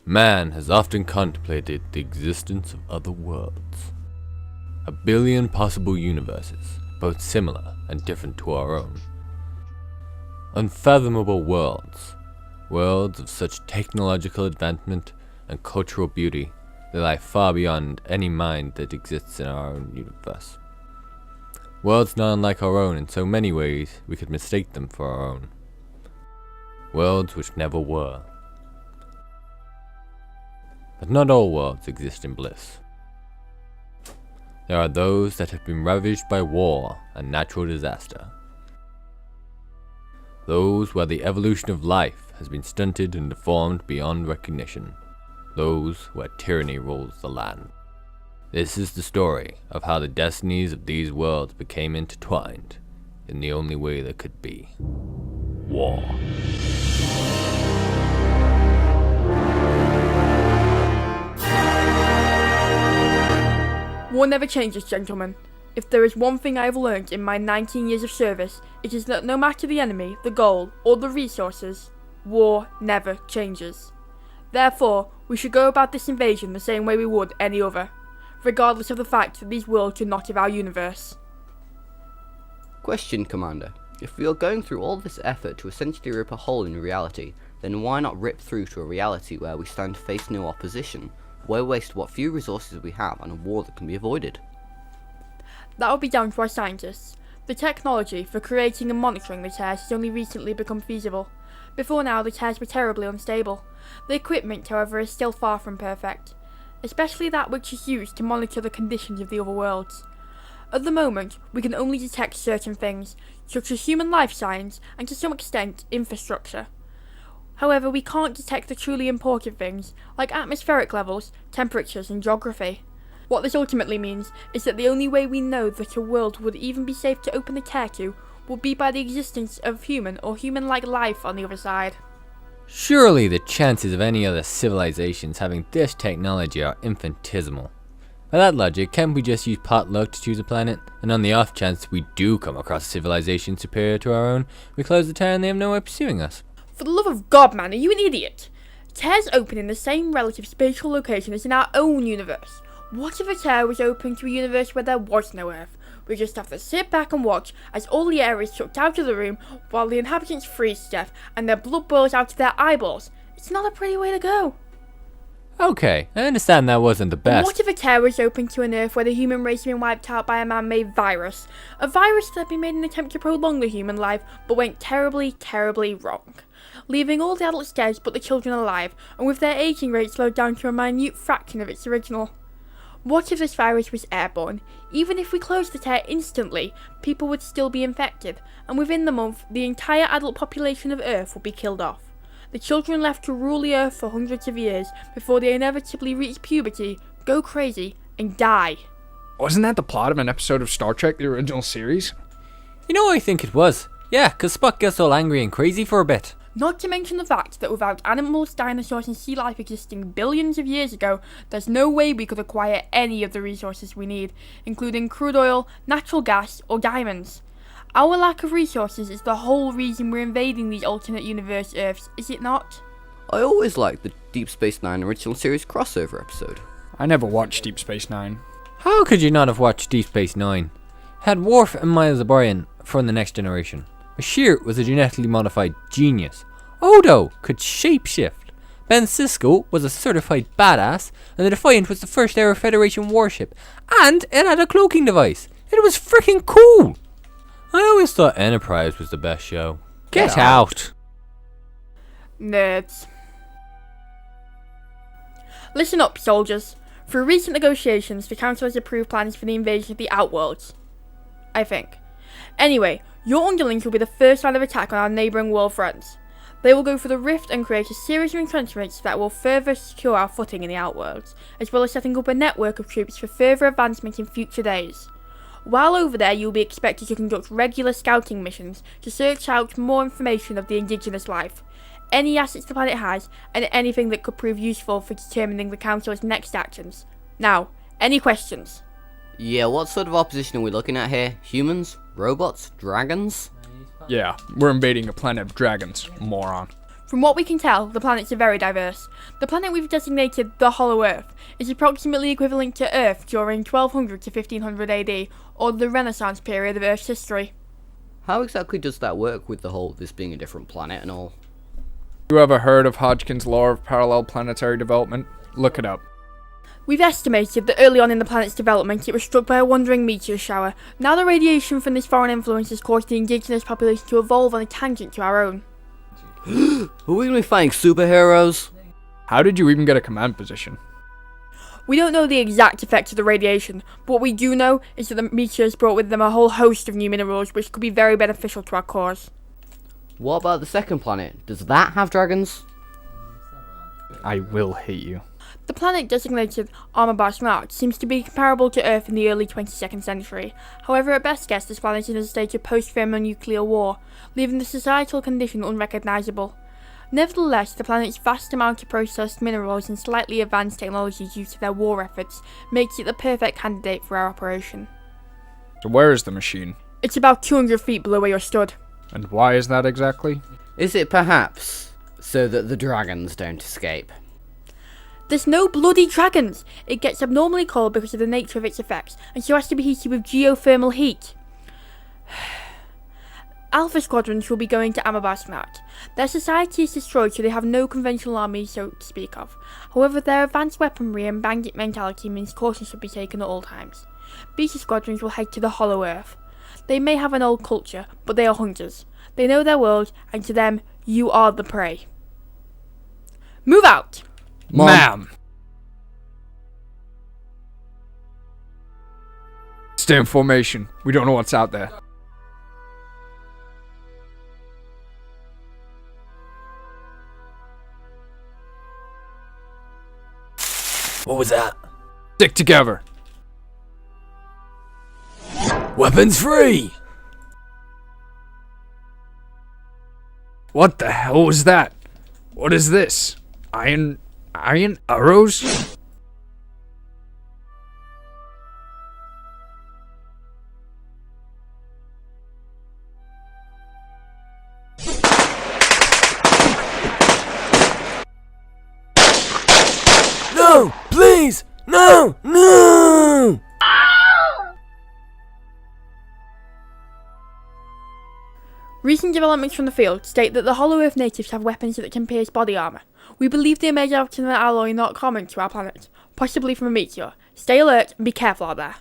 Man has often contemplated the existence of other worlds. 1 billion possible universes, both similar and different to our own. Unfathomable worlds. Worlds of such technological advancement and cultural beauty that lie far beyond any mind that exists in our own universe. Worlds not unlike our own in so many ways we could mistake them for our own. Worlds which never were. But not all worlds exist in bliss. There are those that have been ravaged by war and natural disaster. Those where the evolution of life has been stunted and deformed beyond recognition. Those where tyranny rules the land. This is the story of how the destinies of these worlds became intertwined in the only way there could be. War. War never changes, gentlemen. If there is one thing I have learned in my 19 years of service, it is that no matter the enemy, the goal, or the resources, war never changes. Therefore, we should go about this invasion the same way we would any other, regardless of the fact that these worlds are not of our universe. Question, Commander. If we are going through all this effort to essentially rip a hole in reality, then why not rip through to a reality where we stand to face no opposition? Why waste what few resources we have on a war that can be avoided? That would be down to our scientists. The technology for creating and monitoring the tears has only recently become feasible. Before now, the tears were terribly unstable. The equipment, however, is still far from perfect, especially that which is used to monitor the conditions of the other worlds. At the moment, we can only detect certain things, such as human life signs and to some extent infrastructure. However, we can't detect the truly important things, like atmospheric levels, temperatures and geography. What this ultimately means is that the only way we know that a world would even be safe to open the tear to would be by the existence of human or human-like life on the other side. Surely the chances of any other civilizations having this technology are infinitesimal. By that logic, can't we just use pot luck to choose a planet, and on the off chance we do come across a civilization superior to our own, we close the tear and they have no way of pursuing us? For the love of God, man, are you an idiot? Tears open in the same relative spatial location as in our own universe. What if a tear was open to a universe where there was no Earth? We just have to sit back and watch as all the air is sucked out of the room while the inhabitants freeze to death and their blood boils out of their eyeballs. It's not a pretty way to go. Okay, I understand that wasn't the best. What if a tear was open to an Earth where the human race had been wiped out by a man-made virus? A virus that had been made in an attempt to prolong the human life, but went terribly, terribly wrong, leaving all the adults dead but the children alive, and with their aging rate slowed down to a minute fraction of its original. What if this virus was airborne? Even if we closed the tear instantly, people would still be infected, and within the month, the entire adult population of Earth would be killed off. The children left to rule the Earth for hundreds of years before they inevitably reach puberty, go crazy, and die. Wasn't that the plot of an episode of Star Trek, the original series? You know what I think it was? Yeah, cause Spock gets all angry and crazy for a bit. Not to mention the fact that without animals, dinosaurs and sea life existing billions of years ago, there's no way we could acquire any of the resources we need, including crude oil, natural gas or diamonds. Our lack of resources is the whole reason we're invading these alternate universe Earths, is it not? I always liked the Deep Space Nine original series crossover episode. I never watched Deep Space Nine. How could you not have watched Deep Space Nine? Had Worf and Miles O'Brien from the Next Generation. Bashir was a genetically modified genius. Odo could shapeshift. Ben Sisko was a certified badass, and the Defiant was the first ever Federation warship, and it had a cloaking device. It was freaking cool! I always thought Enterprise was the best show. Get out! Nerds. Listen up, soldiers. Through recent negotiations, the Council has approved plans for the invasion of the Outworlds. I think. Anyway, your underlings will be the first line of attack on our neighbouring world friends. They will go for the rift and create a series of entrenchments that will further secure our footing in the Outworlds, as well as setting up a network of troops for further advancement in future days. While over there, you'll be expected to conduct regular scouting missions to search out more information of the indigenous life, any assets the planet has, and anything that could prove useful for determining the Council's next actions. Now, any questions? Yeah, what sort of opposition are we looking at here? Humans? Robots? Dragons? Yeah, we're invading a planet of dragons, moron. From what we can tell, the planets are very diverse. The planet we've designated the Hollow Earth is approximately equivalent to Earth during 1200 to 1500 AD, or the Renaissance period of Earth's history. How exactly does that work with the whole this being a different planet and all? You ever heard of Hodgkin's law of parallel planetary development? Look it up. We've estimated that early on in the planet's development it was struck by a wandering meteor shower. Now the radiation from this foreign influence has caused the indigenous population to evolve on a tangent to our own. Are we gonna be fighting superheroes? How did you even get a command position? We don't know the exact effects of the radiation, but what we do know is that the meteors brought with them a whole host of new minerals which could be very beneficial to our cause. What about the second planet? Does that have dragons? I will hate you. The planet designated Armabar Smart seems to be comparable to Earth in the early 22nd century. However, at best guess, this planet is in a state of post-thermonuclear war, leaving the societal condition unrecognisable. Nevertheless, the planet's vast amount of processed minerals and slightly advanced technology due to their war efforts makes it the perfect candidate for our operation. So where is the machine? It's about 200 feet below where you're stood. And why is that exactly? Is it perhaps so that the dragons don't escape? There's no bloody dragons! It gets abnormally cold because of the nature of its effects, and so has to be heated with geothermal heat. Alpha squadrons will be going to Armabar Smart. Their society is destroyed, so they have no conventional army so to speak of. However, their advanced weaponry and bandit mentality means caution should be taken at all times. Beta squadrons will head to the Hollow Earth. They may have an old culture, but they are hunters. They know their world, and to them, you are the prey. Move out! Mom. Ma'am! Stay in formation. We don't know what's out there. What was that? Stick together. Weapons free! What the hell was that? What is this? Iron arrows? No! Please! No! No! Recent developments from the field state that the Hollow Earth natives have weapons that can pierce body armour. We believe they are made out of an alloy not common to our planet, possibly from a meteor. Stay alert and be careful out there.